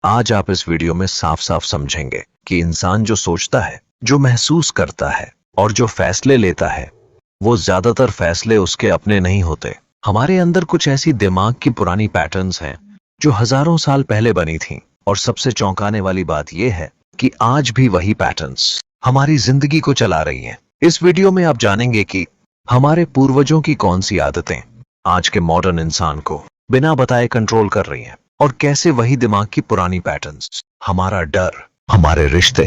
आज आप इस वीडियो में साफ साफ समझेंगे कि इंसान जो सोचता है, जो महसूस करता है और जो फैसले लेता है, वो ज्यादातर फैसले उसके अपने नहीं होते। हमारे अंदर कुछ ऐसी दिमाग की पुरानी पैटर्न्स हैं जो हजारों साल पहले बनी थीं, और सबसे चौंकाने वाली बात यह है कि आज भी वही पैटर्न्स हमारी जिंदगी को चला रही हैं। इस वीडियो में आप जानेंगे कि हमारे पूर्वजों की कौन सी आदतें आज के मॉडर्न इंसान को बिना बताए कंट्रोल कर रही हैं, और कैसे वही दिमाग की पुरानी पैटर्न्स हमारा डर, हमारे रिश्ते,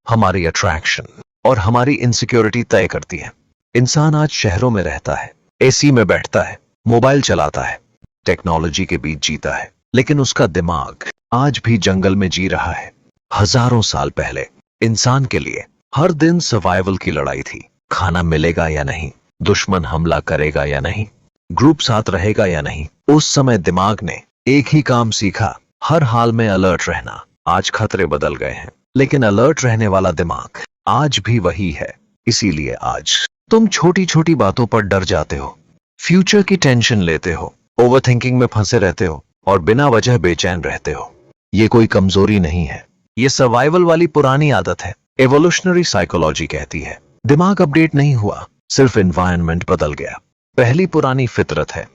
हमारी अट्रैक्शन और हमारी इनसिक्योरिटी तय करती है। इंसान आज शहरों में रहता है, एसी में बैठता है, मोबाइल चलाता है, टेक्नोलॉजी के बीच जीता है, लेकिन उसका दिमाग आज भी जंगल में जी रहा है। हजारों साल पहले इंसान के लिए हर दिन सर्वाइवल की लड़ाई थी। खाना मिलेगा या नहीं, दुश्मन हमला करेगा या नहीं, ग्रुप साथ रहेगा या नहीं। उस समय दिमाग ने एक ही काम सीखा, हर हाल में अलर्ट रहना। आज खतरे बदल गए हैं, लेकिन अलर्ट रहने वाला दिमाग आज भी वही है। इसीलिए आज तुम छोटी छोटी बातों पर डर जाते हो, फ्यूचर की टेंशन लेते हो, ओवरथिंकिंग में फंसे रहते हो और बिना वजह बेचैन रहते हो। ये कोई कमजोरी नहीं है, ये सर्वाइवल वाली पुरानी आदत है। एवोल्यूशनरी साइकोलॉजी कहती है दिमाग अपडेट नहीं हुआ, सिर्फ एनवायरनमेंट बदल गया। पहली पुरानी फितरत है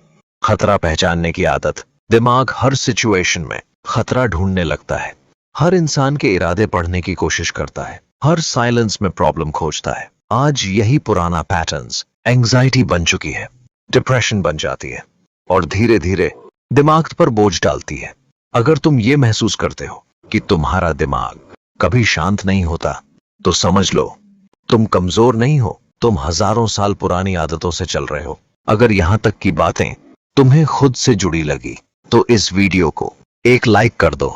खतरा पहचानने की आदत। दिमाग हर सिचुएशन में खतरा ढूंढने लगता है, हर इंसान के इरादे पढ़ने की कोशिश करता है, हर साइलेंस में प्रॉब्लम खोजता है। आज यही पुराना पैटर्न्स एंजाइटी बन चुकी है, डिप्रेशन बन जाती है और धीरे धीरे दिमाग पर बोझ डालती है। अगर तुम ये महसूस करते हो कि तुम्हारा दिमाग कभी शांत नहीं होता, तो समझ लो तुम कमजोर नहीं हो, तुम हजारों साल पुरानी आदतों से चल रहे हो। अगर यहां तक की बातें तुम्हें खुद से जुड़ी लगी तो इस वीडियो को एक लाइक कर दो,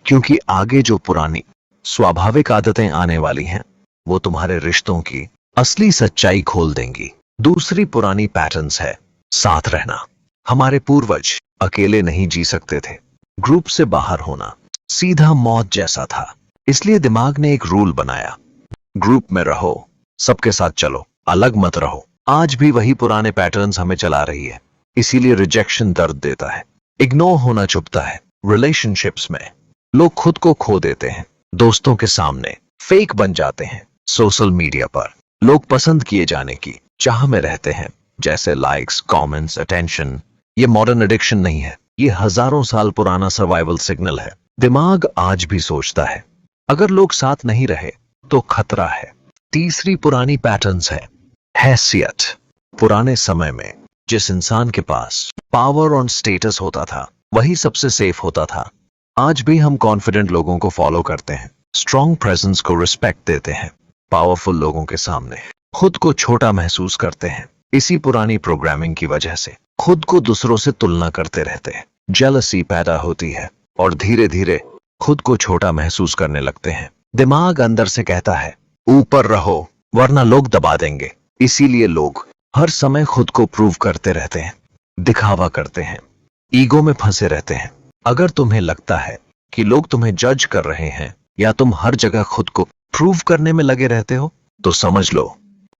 क्योंकि आगे जो पुरानी स्वाभाविक आदतें आने वाली हैं वो तुम्हारे रिश्तों की असली सच्चाई खोल देंगी। दूसरी पुरानी पैटर्न्स है साथ रहना। हमारे पूर्वज अकेले नहीं जी सकते थे, ग्रुप से बाहर होना सीधा मौत जैसा था। इसलिए दिमाग ने एक रूल बनाया, ग्रुप में रहो, सबके साथ चलो, अलग मत रहो। आज भी वही पुराने पैटर्न्स हमें चला रही है। इसीलिए रिजेक्शन दर्द देता है, इग्नोर होना चुभता है। रिलेशनशिप्स में लोग खुद को खो देते हैं, दोस्तों के सामने फेक बन जाते हैं, सोशल मीडिया पर लोग पसंद किए जाने की चाह में रहते हैं, जैसे लाइक्स, कमेंट्स, अटेंशन। ये मॉडर्न एडिक्शन नहीं है, ये हजारों साल पुराना सर्वाइवल सिग्नल है। दिमाग आज भी सोचता है अगर लोग साथ नहीं रहे तो खतरा है। तीसरी पुरानी पैटर्न्स है हैसियत। पुराने समय में जिस इंसान के पास पावर और स्टेटस होता था वही सबसे सेफ होता था। आज भी हम कॉन्फिडेंट लोगों को फॉलो करते हैं, स्ट्रॉन्ग प्रेजेंस को रिस्पेक्ट देते हैं, पावरफुल लोगों के सामने खुद को छोटा महसूस करते हैं। इसी पुरानी प्रोग्रामिंग की वजह से खुद को दूसरों से तुलना करते रहते हैं, जेलसी पैदा होती है और धीरे धीरे खुद को छोटा महसूस करने लगते हैं। दिमाग अंदर से कहता है ऊपर रहो वरना लोग दबा देंगे। इसीलिए लोग हर समय खुद को प्रूव करते रहते हैं, दिखावा करते हैं, ईगो में फंसे रहते हैं। अगर तुम्हें लगता है कि लोग तुम्हें जज कर रहे हैं या तुम हर जगह खुद को प्रूव करने में लगे रहते हो, तो समझ लो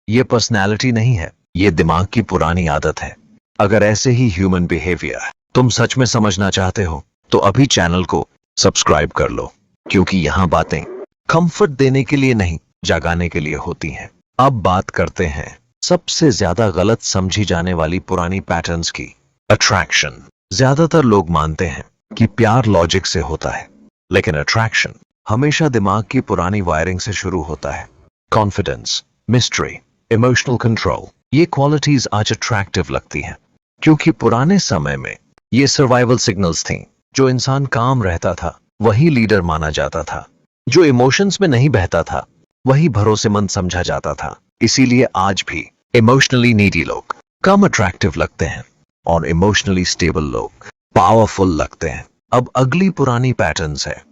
ये पर्सनैलिटी नहीं है, ये दिमाग की पुरानी आदत है। अगर ऐसे ही ह्यूमन बिहेवियर तुम सच में समझना चाहते हो तो अभी चैनल को सब्सक्राइब कर लो, क्योंकि यहाँ बातें कंफर्ट देने के लिए नहीं, जगाने के लिए होती हैं। अब बात करते हैं सबसे ज्यादा गलत समझी जाने वाली पुरानी पैटर्न्स की, अट्रैक्शन। ज्यादातर लोग मानते हैं कि प्यार लॉजिक से होता है, लेकिन अट्रैक्शन हमेशा दिमाग की पुरानी वायरिंग से शुरू होता है। कॉन्फिडेंस, मिस्ट्री, इमोशनल कंट्रोल, ये क्वालिटीज आज अट्रैक्टिव लगती हैं, क्योंकि पुराने समय में ये सर्वाइवल सिग्नल्स थी। जो इंसान काम रहता था वही लीडर माना जाता था, जो इमोशंस में नहीं बहता था वही भरोसेमंद समझा जाता था। इसीलिए आज भी इमोशनली नीडी लोग कम अट्रैक्टिव लगते हैं और इमोशनली स्टेबल लोग पावरफुल लगते हैं। अब अगली पुरानी पैटर्न्स है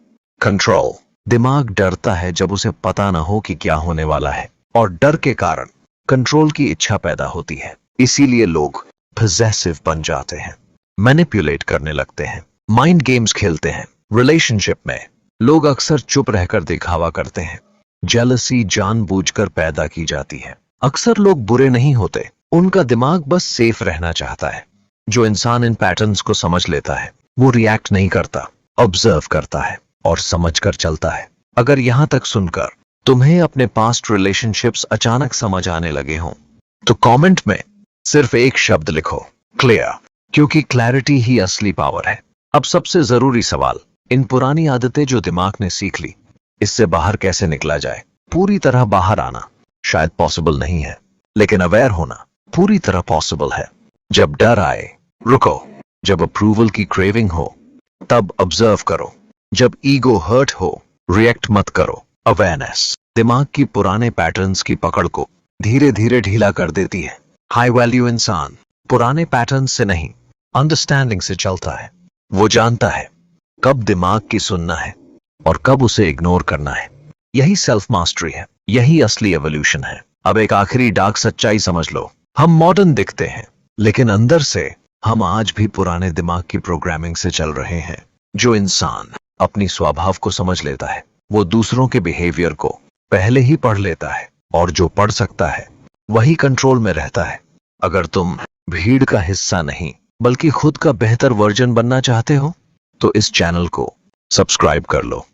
कंट्रोल। दिमाग डरता है जब उसे पता ना हो कि क्या होने वाला है, और डर के कारण कंट्रोल की इच्छा पैदा होती है। इसीलिए लोग पजेसिव बन जाते हैं, मैनिपुलेट करने लगते हैं, माइंड गेम्स खेलते हैं। रिलेशनशिप में लोग अक्सर चुप रहकर दिखावा करते हैं, जेलसी जानबूझकर पैदा की जाती है। अक्सर लोग बुरे नहीं होते, उनका दिमाग बस सेफ रहना चाहता है। जो इंसान इन पैटर्न्स को समझ लेता है वो रिएक्ट नहीं करता, ऑब्जर्व करता है। और समझकर चलता है। अगर यहां तक सुनकर तुम्हें अपने पास्ट रिलेशनशिप्स अचानक समझ आने लगे हों, तो कमेंट में सिर्फ एक शब्द लिखो, क्लियर, क्योंकि क्लैरिटी ही असली पावर है। अब सबसे जरूरी सवाल, इन पुरानी आदतें जो दिमाग ने सीख ली, इससे बाहर कैसे निकला जाए? पूरी तरह बाहर आना शायद पॉसिबल नहीं है, लेकिन अवेयर होना पूरी तरह पॉसिबल है। जब डर आए, रुको। जब अप्रूवल की क्रेविंग हो, तब ऑब्जर्व करो। जब ईगो हर्ट हो, रिएक्ट मत करो। अवेयरनेस दिमाग की पुराने पैटर्न्स की पकड़ को धीरे धीरे ढीला कर देती है। हाई वैल्यू इंसान पुराने पैटर्न से नहीं, अंडरस्टैंडिंग से चलता है। वो जानता है कब दिमाग की सुनना है और कब उसे इग्नोर करना है। यही सेल्फ मास्टरी है, यही असली एवोल्यूशन है। अब एक आखिरी डार्क सच्चाई समझ लो, हम मॉडर्न दिखते हैं, लेकिन अंदर से हम आज भी पुराने दिमाग की प्रोग्रामिंग से चल रहे हैं। जो इंसान अपनी स्वभाव को समझ लेता है, वो दूसरों के बिहेवियर को पहले ही पढ़ लेता है, और जो पढ़ सकता है वही कंट्रोल में रहता है। अगर तुम भीड़ का हिस्सा नहीं बल्कि खुद का बेहतर वर्जन बनना चाहते हो, तो इस चैनल को सब्सक्राइब कर लो